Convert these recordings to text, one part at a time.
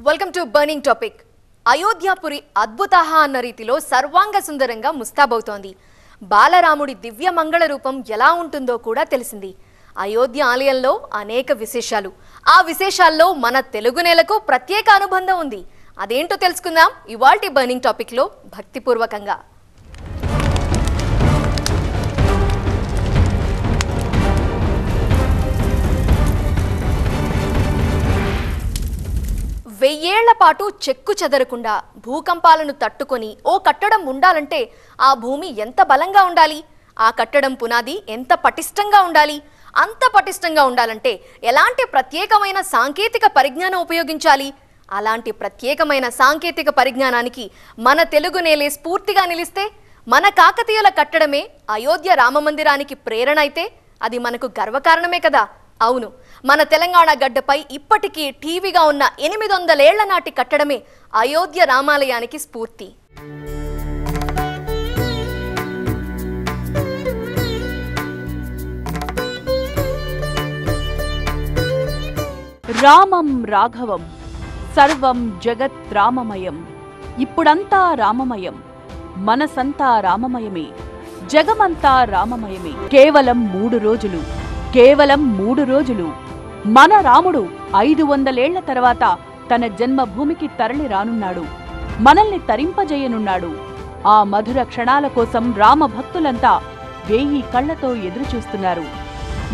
Welcome to burning topic. Ayodhyapuri అద్భుతః అన్న రీతిలో సర్వాంగ సుందరంగా ముస్తాబవుతోంది. బాలరాముడి దివ్య మంగళ రూపం ఎలా ఉంటుందో కూడా తెలిసింది. అయోధ్య ఆలయంలో అనేక విశేషాలు. ఆ విశేషాల్లో మన తెలుగు నేలకు ప్రత్యేక అనుబంధం ఉంది. అదేంటో తెలుసుకుందాం ఇవాల్టి బర్నింగ్ టాపిక్ లో భక్తిపూర్వకంగా. వెయ్యేళ్ల పాటు చెక్కు చెదరకుండా భూకంపాలను తట్టుకొని ఓ కట్టడం ఉండాలంటే ఆ భూమి ఎంత బలంగా ఉండాలి, ఆ కట్టడం పునాది ఎంత పటిష్టంగా ఉండాలి. అంత పటిష్టంగా ఉండాలంటే ఎలాంటి ప్రత్యేకమైన సాంకేతిక పరిజ్ఞానం ఉపయోగించాలి. అలాంటి ప్రత్యేకమైన సాంకేతిక పరిజ్ఞానానికి మన తెలుగు నేలే స్ఫూర్తిగా నిలిస్తే, మన కాకతీయుల కట్టడమే అయోధ్య రామమందిరానికి ప్రేరణ అయితే అది మనకు గర్వకారణమే కదా. అవును, మన తెలంగాణ గడ్డపై ఇప్పటికీ టీవీగా ఉన్న 800 ఏళ్ల నాటి కట్టడమే అయోధ్య రామాలయానికి స్ఫూర్తి. రామం రాఘవం సర్వం జగత్ రామమయం. ఇప్పుడంతా రామమయం, మనసంతా రామమయమే, జగమంతా రామమయమే. కేవలం 3 రోజులు మన రాముడు 500 ఏళ్ల తర్వాత తన జన్మభూమికి తరలి రానున్నాడు. మనల్ని తరింపజేయనున్నాడు. ఆ మధుర క్షణాల కోసం రామభక్తులంతా 1000 కళ్లతో ఎదురుచూస్తున్నారు.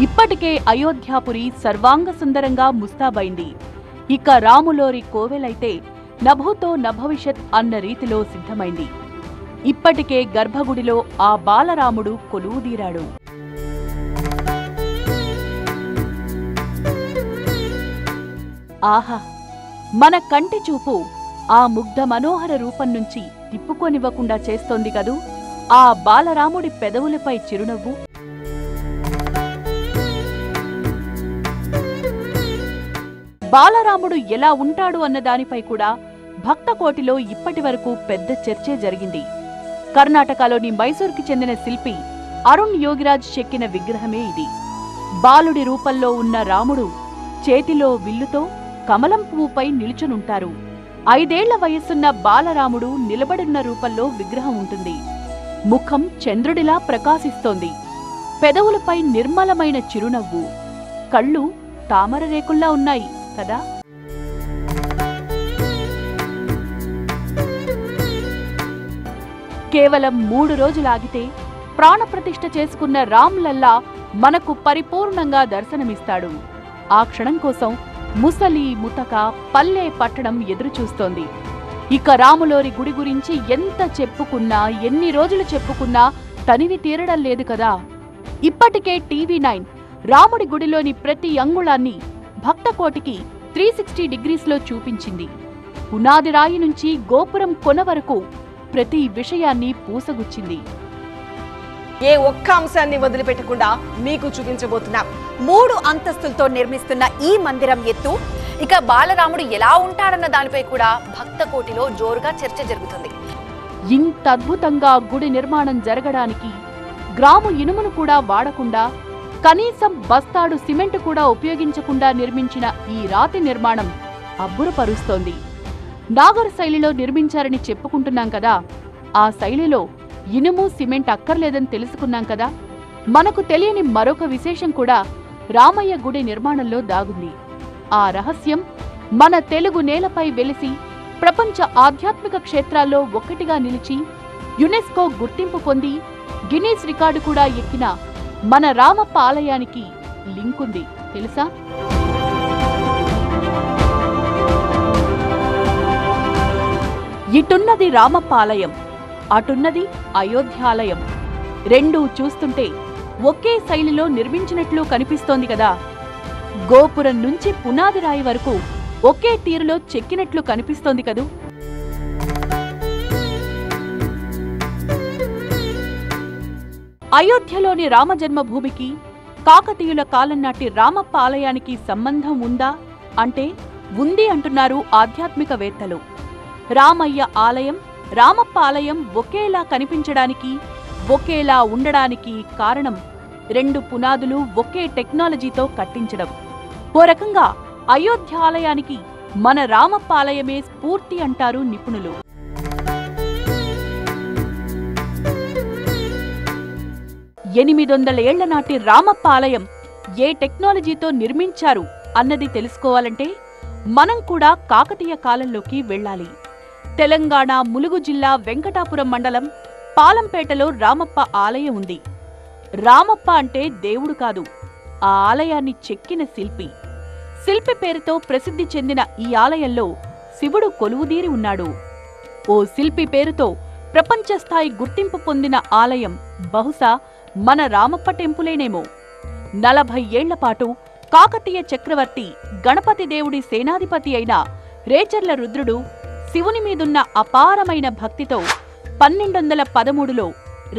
ఇప్పటికే అయోధ్యాపురి సర్వాంగ సుందరంగా ముస్తాబైంది. ఇక రాములోరి కోవెలైతే నభూతో నభవిష్యత్ అన్న రీతిలో సిద్ధమైంది. ఇప్పటికే గర్భగుడిలో ఆ బాలరాముడు కొలువుదీరాడు. ఆహా, మన కంటి చూపు ఆ ముగ్ధ మనోహర రూపం నుంచి తిప్పుకొనివ్వకుండా చేస్తోంది కదూ ఆ బాలరాముడి పెదవులపై చిరునవ్వు. బాలరాముడు ఎలా ఉంటాడు అన్న దానిపై కూడా భక్తకోటిలో ఇప్పటివరకు పెద్ద చర్చే జరిగింది. కర్ణాటకలోని మైసూర్కి చెందిన శిల్పి అరుణ్ యోగిరాజ్ చెక్కిన విగ్రహమే ఇది. బాలుడి రూపంలో ఉన్న రాముడు చేతిలో విల్లుతో కమలం పువ్వుపై నిలుచునుంటారు. 5 ఏళ్ల వయస్సున్న బాలరాముడు నిలబడిన రూపంలో విగ్రహం ఉంటుంది. ముఖం చంద్రుడిలా ప్రకాశిస్తోంది. పెదవులపై నిర్మలమైన చిరునవ్వు, కళ్ళు తామర రేకుల్లా ఉన్నాయి కదా. కేవలం 3 రోజులాగితే ప్రాణప్రతిష్ఠ చేసుకున్న రామ్లల్లా మనకు పరిపూర్ణంగా దర్శనమిస్తాడు. ఆ క్షణం కోసం ముసలి ముతక పల్లె పట్టణం ఎదురుచూస్తోంది. ఇక రాములోరి గుడి గురించి ఎంత చెప్పుకున్నా, ఎన్ని రోజులు చెప్పుకున్నా తనివి తీరడం లేదు కదా. ఇప్పటికే టీవీ9 రాముడి గుడిలోని ప్రతి అంగుళాన్ని భక్తకోటికి 360 డిగ్రీస్లో చూపించింది. పునాది రాయి నుంచి గోపురం కొన వరకు ప్రతి విషయాన్ని పూసగుచ్చింది. ఏ ఒక్క అంశాన్ని వదిలిపెట్టకుండా మీకు చూపించబోతున్నాం. 3 అంతస్తులతో నిర్మిస్తున్న ఈ మందిరం ఎత్తు, ఇక బాలరాముడు ఎలా ఉంటాడన్న దానిపై కూడా భక్త కోటిలో జోరుగా చర్చ జరుగుతుంది. ఇంత అద్భుతంగా గుడి నిర్మాణం జరగడానికి గ్రాము ఇనుమును కూడా వాడకుండా, కనీసం బస్తాడు సిమెంట్ కూడా ఉపయోగించకుండా నిర్మించిన ఈ రాతి నిర్మాణం అబ్బురపరుస్తోంది. నాగర్ శైలిలో నిర్మించారని చెప్పుకుంటున్నాం కదా, ఆ శైలిలో ఇనుము సిమెంట్ అక్కర్లేదని తెలుసుకున్నాం కదా. మనకు తెలియని మరొక విశేషం కూడా రామయ్య గుడి నిర్మాణంలో దాగుంది. ఆ రహస్యం మన తెలుగు నేలపై వెలిసి ప్రపంచ ఆధ్యాత్మిక క్షేత్రాల్లో ఒక్కటిగా నిలిచి యునెస్కో గుర్తింపు పొంది గిన్నీస్ రికార్డు కూడా ఎక్కిన మన రామప్ప ఆలయానికి లింకుంది తెలుసా. ఇటున్నది రామప్ప ఆలయం, అటున్నది అయోధ్యాలయం. రెండూ చూస్తుంటే ఒకే శైలిలో నిర్మించినట్లు కనిపిస్తోంది కదా. గోపురం నుంచి పునాది రాయి వరకు ఒకే తీరులో చెక్కినట్లు కనిపిస్తోంది కదూ. అయోధ్యలోని రామజన్మభూమికి కాకతీయుల కాలం నాటి రామప్ప ఆలయానికి సంబంధం ఉందా అంటే ఉంది అంటున్నారు ఆధ్యాత్మికవేత్తలు. రామయ్య ఆలయం, రామప్ప ఆలయం ఒకేలా కనిపించడానికి, ఒకేలా ఉండడానికి కారణం 2 పునాదులు ఒకే టెక్నాలజీతో కట్టించడం. ఓ రకంగా అయోధ్య ఆలయానికి మన రామప్ప ఆలయమే స్ఫూర్తి అంటారు నిపుణులు. ఎనిమిదొందల ఏళ్ల నాటి రామప్ప ఆలయం ఏ టెక్నాలజీతో నిర్మించారు అన్నది తెలుసుకోవాలంటే మనం కూడా కాకతీయ కాలంలోకి వెళ్ళాలి. తెలంగాణ ములుగు జిల్లా వెంకటాపురం మండలం పాలంపేటలో రామప్ప ఆలయం ఉంది. రామప్ప అంటే దేవుడు కాదు, ఆ ఆలయాన్ని చెక్కిన శిల్పి. శిల్పి పేరుతో ప్రసిద్ధి చెందిన ఈ ఆలయంలో శివుడు కొలువుదీరి ఉన్నాడు. ఓ శిల్పి పేరుతో ప్రపంచ స్థాయి గుర్తింపు పొందిన ఆలయం బహుశా మన రామప్ప టెంపులేనేమో. 40 ఏళ్ల పాటు కాకతీయ చక్రవర్తి గణపతి దేవుడి సేనాధిపతి అయిన రేచర్ల రుద్రుడు శివుని మీదున్న అపారమైన భక్తితో 1213లో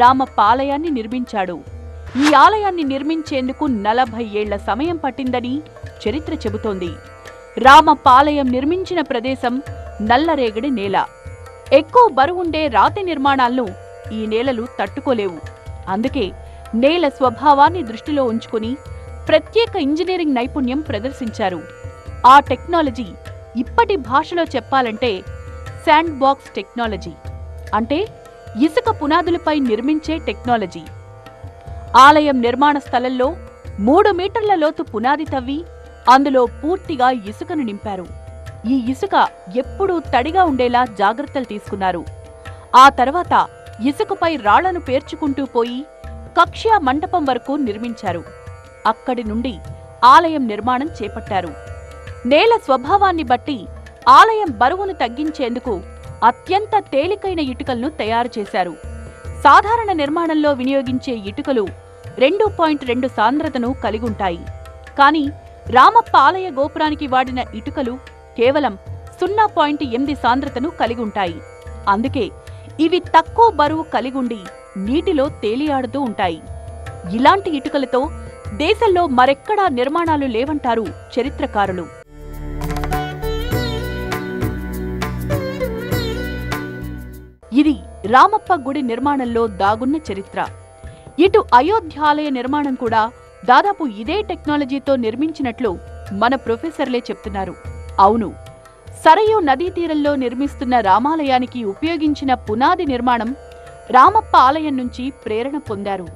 రామప్ప ఆలయాన్ని నిర్మించాడు. ఈ ఆలయాన్ని నిర్మించేందుకు 40 ఏళ్ల సమయం పట్టిందని చరిత్ర చెబుతోంది. రామప్ప ఆలయం నిర్మించిన ప్రదేశం నల్లరేగడి నేల. ఎక్కువ బరువుండే రాతి నిర్మాణాలను ఈ నేలలు తట్టుకోలేవు. అందుకే నేల స్వభావాన్ని దృష్టిలో ఉంచుకుని ప్రత్యేక ఇంజనీరింగ్ నైపుణ్యం ప్రదర్శించారు. ఆ టెక్నాలజీ ఇప్పటి భాషలో చెప్పాలంటే శాండ్ బాక్స్ టెక్నాలజీ, అంటే ఇసుక పునాదులపై నిర్మించే టెక్నాలజీ. ఆలయం నిర్మాణ స్థలంలో 3 మీటర్ల లోతు పునాది తవ్వి అందులో పూర్తిగా ఇసుకను నింపారు. ఈ ఇసుక ఎప్పుడూ తడిగా ఉండేలా జాగ్రత్తలు తీసుకున్నారు. ఆ తర్వాత ఇసుకపై రాళ్లను పేర్చుకుంటూ పోయి కక్ష్య మంటపం వరకు నిర్మించారు. అక్కడి నుండి ఆలయం నిర్మాణం చేపట్టారు. నేల స్వభావాన్ని బట్టి ఆలయం బరువును తగ్గించేందుకు అత్యంత తేలికైన ఇటుకలను తయారు చేశారు. సాధారణ నిర్మాణంలో వినియోగించే ఇటుకలు 2.2 సాంద్రతను కలిగుంటాయి. కానీ రామప్ప ఆలయ గోపురానికి వాడిన ఇటుకలు కేవలం 0.8 సాంద్రతను కలిగుంటాయి. అందుకే ఇవి తక్కువ బరువు కలిగుండి నీటిలో తేలియాడుతూ ఉంటాయి. ఇలాంటి ఇటుకలతో దేశంలో మరెక్కడా నిర్మాణాలు లేవంటారు చరిత్రకారులు. ఇది రామప్ప గుడి నిర్మాణంలో దాగున్న చరిత్ర. ఇటు అయోధ్యాలయ నిర్మాణం కూడా దాదాపు ఇదే టెక్నాలజీతో నిర్మించినట్లు మన ప్రొఫెసర్లే చెప్తున్నారు. అవును, సరయూ నదీ తీరంలో నిర్మిస్తున్న రామాలయానికి ఉపయోగించిన పునాది నిర్మాణం రామప్ప ఆలయం నుంచి ప్రేరణ పొందారు.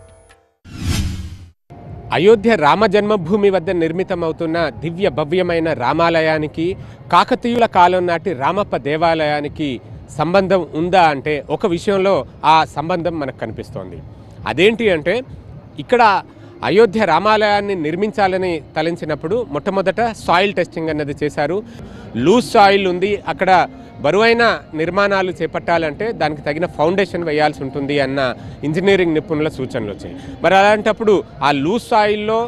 అయోధ్య రామ జన్మభూమి వద్ద నిర్మితమవుతున్న దివ్య భవ్యమైన రామాలయానికి కాకతీయుల కాలం నాటి రామప్ప దేవాలయానికి సంబంధం ఉందా అంటే ఒక విషయంలో ఆ సంబంధం మనకు కనిపిస్తోంది. అదేంటి అంటే ఇక్కడ అయోధ్య రామాలయాన్ని నిర్మించాలని తలంచినప్పుడు మొట్టమొదట సాయిల్ టెస్టింగ్ అన్నది చేశారు. లూజ్ సాయిల్ ఉంది, అక్కడ బరువైన నిర్మాణాలు చేపట్టాలంటే దానికి తగిన ఫౌండేషన్ వేయాల్సి ఉంటుంది అన్న ఇంజనీరింగ్ నిపుణుల సూచనలు వచ్చాయి. మరి అలాంటప్పుడు ఆ లూజ్ సాయిల్లో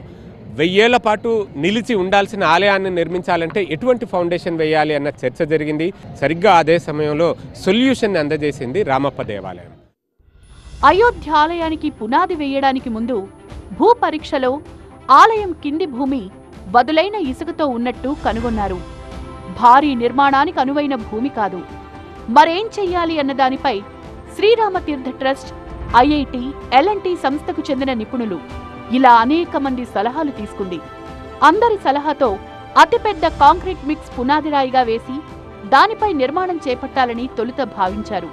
1000 ఏళ్ల పాటు నిలిచి ఉండాల్సిన ఆలయాన్ని నిర్మించాలంటే ఎటువంటి ఫౌండేషన్ వేయాలి అన్న చర్చ జరిగింది. సరిగ్గా అదే సమయంలో సొల్యూషన్ అందజేసింది రామప్ప దేవాలయం. అయోధ్య ఆలయానికి పునాది వేయడానికి ముందు భూ పరీక్షలో ఆలయం కింది భూమి వదులైన ఇసుకతో ఉన్నట్టు కనుగొన్నారు. భారీ నిర్మాణానికి అనువైన భూమి కాదు. మరేం చెయ్యాలి అన్న దానిపై శ్రీరామతీర్థ ట్రస్ట్, ఐఐటి, ఎల్ఎన్టీ సంస్థకు చెందిన నిపుణులు ఇలా అనేక మంది సలహాలు తీసుకుంది. అందరి సలహాతో అతిపెద్ద కాంక్రీట్ మిక్స్ పునాదిరాయిగా వేసి దానిపై నిర్మాణం చేపట్టాలని తొలుత భావించారు.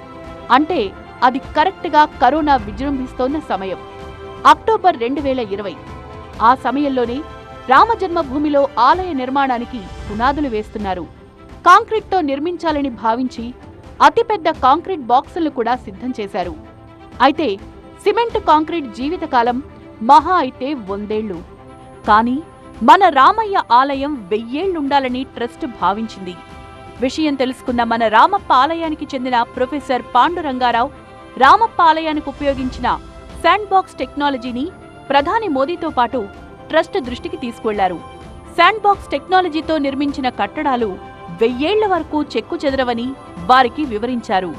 అంటే అది కరెక్ట్గా కరోనా విజృంభిస్తోన్న సమయం, అక్టోబర్ 2020. ఆ సమయంలోనే రామజన్మభూమిలో ఆలయ నిర్మాణానికి పునాదులు వేస్తున్నారు. కాంక్రీట్తో నిర్మించాలని భావించి అతిపెద్ద కాంక్రీట్ బాక్సులను కూడా సిద్ధం చేశారు. అయితే సిమెంట్ కాంక్రీట్ జీవితకాలం మహా అయితే 100 ఏళ్లు. కానీ మన రామయ్య ఆలయం 1000 ఏళ్లుండాలని ట్రస్ట్ భావించింది. విషయం తెలుసుకున్న మన రామప్ప ఆలయానికి చెందిన ప్రొఫెసర్ పాండురంగారావు రామప్ప ఆలయానికి ఉపయోగించిన శాండ్ బాక్స్ టెక్నాలజీని ప్రధాని మోదీతో పాటు ట్రస్ట్ దృష్టికి తీసుకువెళ్లారు. శాండ్ బాక్స్ టెక్నాలజీతో నిర్మించిన కట్టడాలు 1000 ఏళ్ల వరకు చెక్కు చెదరవని వారికి వివరించారు.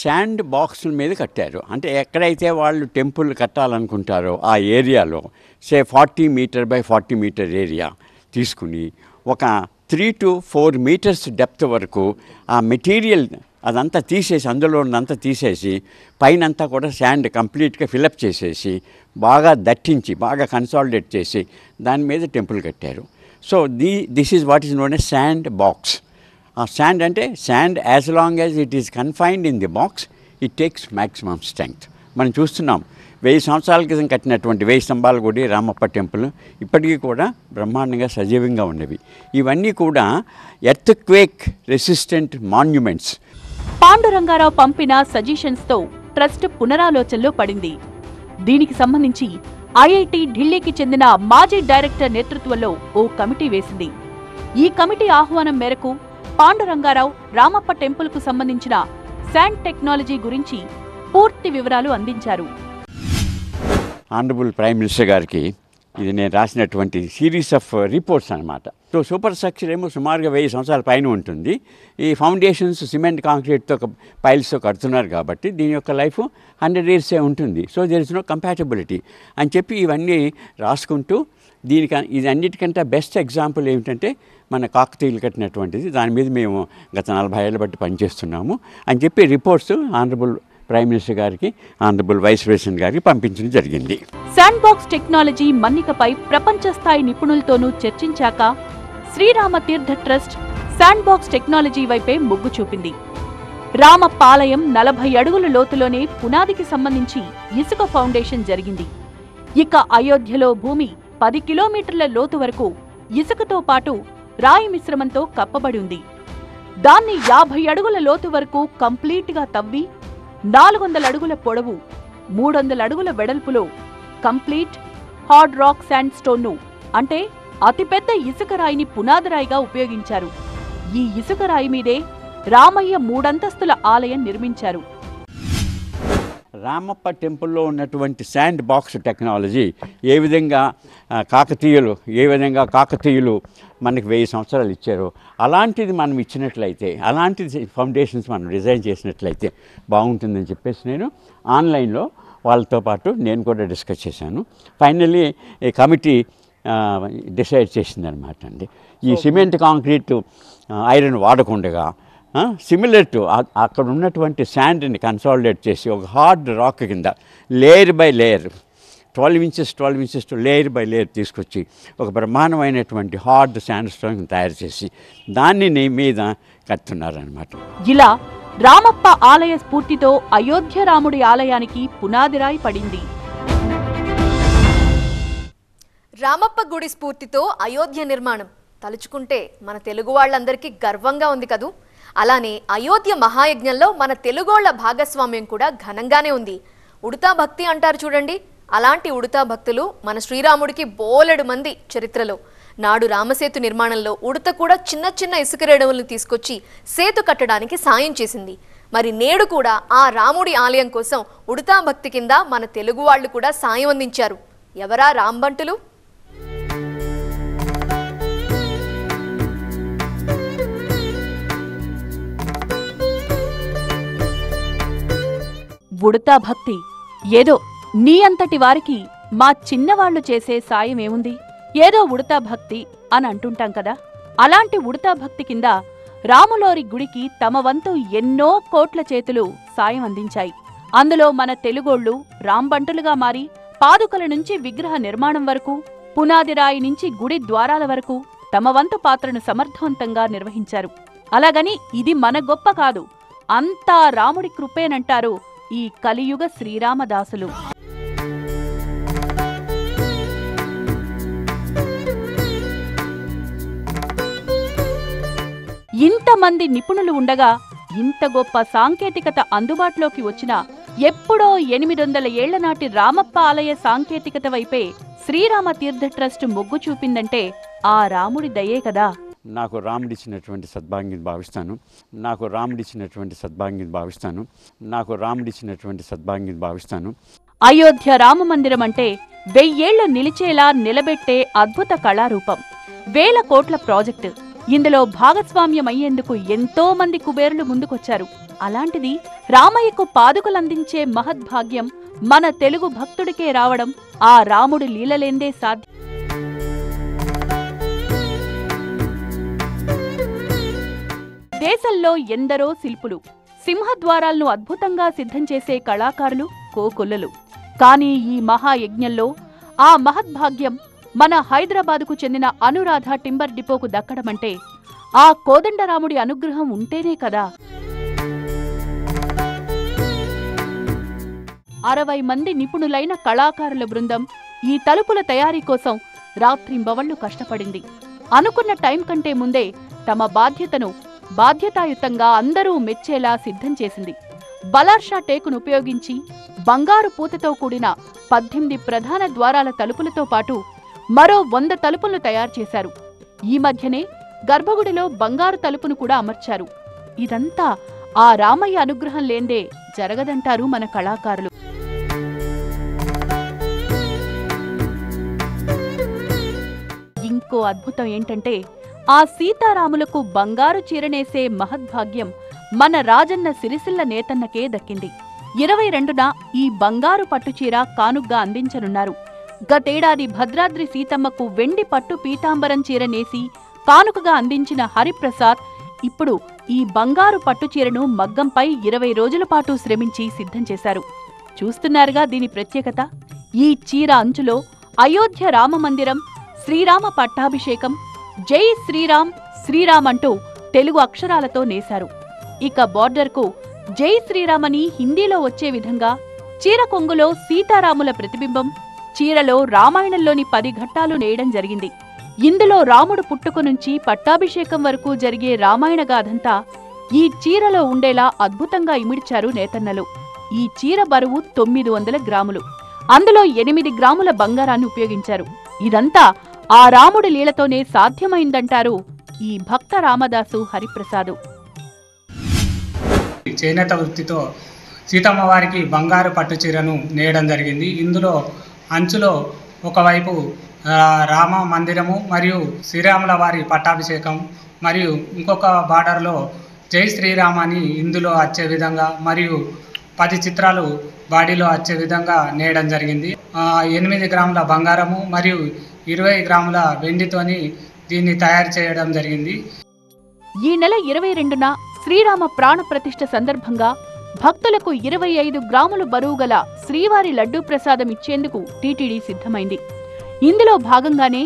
శాండ్ బాక్సుల మీద కట్టారు. అంటే ఎక్కడైతే వాళ్ళు టెంపుల్ కట్టాలనుకుంటారో ఆ ఏరియాలో 40 మీటర్ బై 40 మీటర్ ఏరియా తీసుకుని ఒక 3 to 4 మీటర్స్ డెప్త్ వరకు ఆ మెటీరియల్ అదంతా తీసేసి, అందులో ఉన్నంతా తీసేసి పైనంతా కూడా శాండ్ కంప్లీట్గా ఫిలప్ చేసేసి బాగా దట్టించి బాగా కన్సాలిడేట్ చేసి దాని మీద టెంపుల్ కట్టారు. So this is what is known a sand box. ఆ శాండ్ అంటే sand as long as it is confined in the box it takes maximum strength. మనం చూస్తున్నాం 1000 సంవత్సరాల క్రితం కట్టినటువంటి 1000 స్తంభాల గుడి రామప్ప టెంపుల్ ఇప్పటికీ కూడా బ్రహ్మాండంగా సజీవంగా ఉన్నవి. ఇవన్నీ కూడా earth quake resistant monuments. Panduranga Rao పంపిన సజెషన్స్తో ట్రస్ట్ పునరాలోచనలో పడింది. దీనికి సంబంధించి ఐఐటి ఢిల్లీకి చెందిన మాజీ డైరెక్టర్ నేతృత్వంలో ఓ కమిటీ వేసింది. ఈ కమిటీ ఆహ్వానం మేరకు పాండురంగారావు రామప్ప టెంపుల్కు సంబంధించిన శాండ్ టెక్నాలజీ గురించి పూర్తి వివరాలు అందించారు. ఆనరబుల్ ప్రైమ్ మినిస్టర్ గారికి ఇది నేను రాసినటువంటి సిరీస్ ఆఫ్ రిపోర్ట్స్ అనమాట. సో సూపర్ స్ట్రక్చర్ ఏమో సుమారుగా 1000 సంవత్సరాల పైన ఉంటుంది. ఈ ఫౌండేషన్స్ సిమెంట్ కాంక్రీట్తో పైల్స్తో కడుతున్నారు కాబట్టి దీని యొక్క లైఫ్ 100 years ఉంటుంది. So there is no compatibility అని చెప్పి ఇవన్నీ రాసుకుంటూ ఇది అన్నిటికంటే బెస్ట్ ఎగ్జాంపుల్ ఏమిటంటే మన కాకతీయులు కట్టినటువంటిది. దాని మీద మేము గత 40 ఏళ్ళ బట్టి పనిచేస్తున్నాము అని చెప్పి రిపోర్ట్స్ ఆనరబుల్ ప్రైమ్ మినిస్టర్ గారికి, ఆనరబుల్ వైస్ ప్రెసిడెంట్ గారికి పంపించడం జరిగింది. శాండ్ బాక్స్ టెక్నాలజీ మన్నికపై ప్రపంచ స్థాయి నిపుణులతోనూ చర్చించాక శ్రీరామ తీర్థ ట్రస్ట్ శాండ్ బాక్స్ టెక్నాలజీ వైపే మొగ్గు చూపింది. రామప్ప ఆలయం 40 అడుగుల లోతులోనే పునాదికి సంబంధించి ఇసుక ఫౌండేషన్ జరిగింది. ఇక అయోధ్యలో భూమి 10 కిలోమీటర్ల లోతు వరకు ఇసుకతో పాటు రాయి మిశ్రమంతో కప్పబడి ఉంది. దాన్ని 50 అడుగుల లోతు వరకు కంప్లీట్గా తవ్వి 400 అడుగుల పొడవు 300 అడుగుల వెడల్పులో కంప్లీట్ హార్డ్ రాక్ శాండ్ స్టోన్ను అంటే అతిపెద్ద ఇసుక రాయిని పునాదిరాయిగా ఉపయోగించారు. ఈ ఇసుక రాయి మీదే రామయ్య 3 అంతస్తుల ఆలయం నిర్మించారు. రామప్ప టెంపుల్లో ఉన్నటువంటి శాండ్ బాక్స్ టెక్నాలజీ ఏ విధంగా కాకతీయులు మనకి 1000 సంవత్సరాలు ఇచ్చారో అలాంటిది మనం ఇచ్చినట్లయితే, అలాంటి ఫౌండేషన్స్ మనం డిజైన్ చేసినట్లయితే బాగుంటుందని చెప్పేసి నేను ఆన్లైన్లో వాళ్ళతో పాటు నేను కూడా డిస్కస్ చేశాను. ఫైనల్లీ ఈ కమిటీ డిసైడ్ చేసిందనమాట అండి. ఈ సిమెంట్ కాంక్రీట్ ఐరన్ వాడకుండా సిమిలర్ టు అక్కడ ఉన్నటువంటి శాండ్ని కన్సాలిడేట్ చేసి ఒక హార్డ్ రాక్ కింద layer by layer 12 inches to layer by layer తీసుకొచ్చి ఒక బ్రహ్మాండమైనటువంటి హార్డ్ శాండ్ స్టోన్ తయారు చేసి దాన్ని మీద కడుతున్నారనమాట. ఇలా రామప్ప ఆలయ స్ఫూర్తితో అయోధ్య రాముడి ఆలయానికి పునాదిరాయి పడింది. రామప్ప గుడి స్ఫూర్తితో అయోధ్య నిర్మాణం తలుచుకుంటే మన తెలుగు వాళ్ళందరికీ గర్వంగా ఉంది కదూ. అలానే అయోధ్య మహాయజ్ఞంలో మన తెలుగోళ్ల భాగస్వామ్యం కూడా ఘనంగానే ఉంది. ఉడతా భక్తి అంటారు చూడండి, అలాంటి ఉడతా భక్తులు మన శ్రీరాముడికి బోలెడు మంది చరిత్రలో. నాడు రామసేతు నిర్మాణంలో ఉడత కూడా చిన్న చిన్న ఇసుక రేణువులను తీసుకొచ్చి సేతు కట్టడానికి సాయం చేసింది. మరి నేడు కూడా ఆ రాముడి ఆలయం కోసం ఉడతా భక్తి కింద మన తెలుగు వాళ్ళు కూడా సాయం అందించారు. ఎవరా రాంబంటులు? ఉడతా భక్తి ఏదో నీ అంతటి వారికి మా చిన్నవాళ్లు చేసే సాయమేముంది, ఏదో ఉడతా భక్తి అని అంటుంటాం కదా. అలాంటి ఉడతా భక్తి కింద రాములోరి గుడికి తమ వంతు ఎన్నో కోట్ల చేతులు సాయం అందించాయి. అందులో మన తెలుగోళ్లు రాంబంటులుగా మారి పాదుకల నుంచి విగ్రహ నిర్మాణం వరకు, పునాది రాయి నుంచి గుడి ద్వారాల వరకు తమ వంతు పాత్రను సమర్థవంతంగా నిర్వహించారు. అలాగని ఇది మన గొప్ప కాదు, అంతా రాముడి కృపేనంటారు ఈ కలియుగ శ్రీరామదాసులు. ఇంతమంది నిపుణులు ఉండగా ఇంత గొప్ప సాంకేతికత అందుబాటులోకి వచ్చినా ఎప్పుడో 800 ఏళ్ల నాటి రామప్ప ఆలయ సాంకేతికత వైపే శ్రీరామ తీర్థ ట్రస్ట్ మొగ్గు చూపిందంటే ఆ రాముడి దయే కదా. నాకు రాముడిచ్చినటువంటి సద్భాగ్యం భావిస్తాను. అయోధ్య రామమందిరం అంటే 1000 ఏళ్లు నిలిచేలా నిలబెట్టే అద్భుత కళారూపం, 1000 కోట్ల ప్రాజెక్టు. ఇందులో భాగస్వామ్యమయ్యేందుకు ఎంతో మంది కుబేరులు ముందుకొచ్చారు. అలాంటిది రామయ్యకు పాదుకలందించే మహద్భాగ్యం మన తెలుగు భక్తుడికే రావడం ఆ రాముడి లీలలేందే సాధ్యం. దేశంలో ఎందరో శిల్పులు, సింహద్వారాలను అద్భుతంగా సిద్ధం చేసే కళాకారులు కోకొల్లలు. కానీ ఈ మహాయజ్ఞంలో ఆ మహద్భాగ్యం మన హైదరాబాదుకు చెందిన అనురాధ టింబర్ డిపోకు దక్కడమంటే ఆ కోదండరాముడి అనుగ్రహం ఉంటేనే కదా. 60 మంది నిపుణులైన కళాకారుల బృందం ఈ తలుపుల తయారీ కోసం రాత్రింబవళ్లు కష్టపడింది. అనుకున్న టైం కంటే ముందే తమ బాధ్యతను బాధ్యతాయుతంగా అందరూ మెచ్చేలా సిద్ధం చేసింది. బలార్షా టేకును ఉపయోగించి బంగారు పూతతో కూడిన 18 ప్రధాన ద్వారాల తలుపులతో పాటు మరో 100 తలుపులను తయారు చేశారు. ఈ మధ్యనే గర్భగుడిలో బంగారు తలుపును కూడా అమర్చారు. ఇదంతా ఆ రామయ్య అనుగ్రహం లేందే జరగదంటారు మన కళాకారులు. ఇంకో అద్భుతం ఏంటంటే ఆ సీతారాములకు బంగారు చీరనేసే మహద్భాగ్యం మన రాజన్న సిరిసిల్ల నేతన్నకే దక్కింది. 22న ఈ బంగారు పట్టుచీర కానుగ్గా అందించనున్నారు. గతేడాది భద్రాద్రి సీతమ్మకు వెండి పట్టు పీతాంబరం చీర నేసి కానుకగా అందించిన హరిప్రసాద్ ఇప్పుడు ఈ బంగారు పట్టుచీరను మగ్గంపై 20 రోజుల పాటు శ్రమించి సిద్ధం చేశారు. చూస్తున్నారుగా దీని ప్రత్యేకత. ఈ చీర అంచులో అయోధ్య రామమందిరం, శ్రీరామ పట్టాభిషేకం, జై శ్రీరామ్ శ్రీరామ్ అంటూ తెలుగు అక్షరాలతో నేశారు. ఇక బార్డర్కు జై శ్రీరామ్ అని హిందీలో వచ్చే విధంగా చీర కొంగులో సీతారాముల ప్రతిబింబం, చీరలో రామాయణంలోని 10 ఘట్టాలు నేయడం జరిగింది. ఇందులో రాముడు పుట్టుక నుంచి పట్టాభిషేకం వరకు జరిగే రామాయణ గాథంతా ఈ చీరలో ఉండేలా అద్భుతంగా ఇమిడ్చారు నేతన్నలు. ఈ చీర బరువు 900 గ్రాములు. అందులో 8 గ్రాముల బంగారాన్ని ఉపయోగించారు. ఇదంతా ఆ రాముడి లీలతోనే సాధ్యమైందంటారు ఈ భక్త రామదాసు హరిప్రసాదు. చేనేత వృత్తితో సీతమ్మ వారికి బంగారు పట్టు చీరను నేయడం జరిగింది. ఇందులో అంచులో ఒకవైపు రామ మందిరము మరియు శ్రీరాముల వారి పట్టాభిషేకం మరియు ఇంకొక బార్డర్లో జై శ్రీరామ్ అని ఇందులో వచ్చే విధంగా మరియు 10 చిత్రాలు బాడీలో వచ్చే విధంగా నేయడం జరిగింది. 8 గ్రాముల బంగారము మరియు 20 గ్రాముల వెండితోని దీన్ని తయారు చేయడం జరిగింది. ఈ నెల 22న శ్రీరామ ప్రాణ ప్రతిష్ఠ సందర్భంగా భక్తులకు 25 గ్రాములు బరువు గల శ్రీవారి లడ్డూ ప్రసాదం ఇచ్చేందుకు టీటీడీ సిద్ధమైంది. ఇందులో భాగంగానే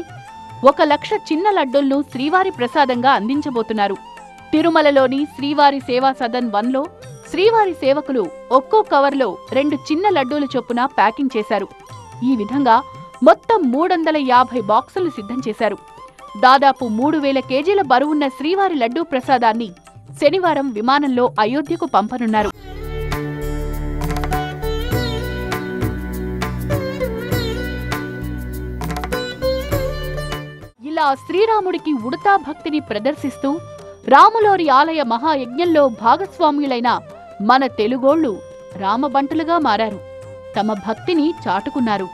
1 లక్ష చిన్న లడ్డూలను శ్రీవారి ప్రసాదంగా అందించబోతున్నారు. తిరుమలలోని శ్రీవారి సేవా సదన్ 1లో శ్రీవారి సేవకులు ఒక్కో కవర్లో 2 చిన్న లడ్డూల చొప్పున ప్యాకింగ్ చేశారు. ఈ విధంగా మొత్తం 350 బాక్సులు సిద్ధం చేశారు. దాదాపు 3000 కేజీల బరువున్న శ్రీవారి లడ్డూ ప్రసాదాన్ని శనివారం విమానంలో అయోధ్యకు పంపనున్నారు. ఇలా శ్రీరాముడికి ఉడతా భక్తిని ప్రదర్శిస్తూ రాములోరి ఆలయ మహాయజ్ఞంలో భాగస్వామ్యులైన మన తెలుగోళ్లు రామబంటులుగా మారారు. తమ భక్తిని చాటుకున్నారు.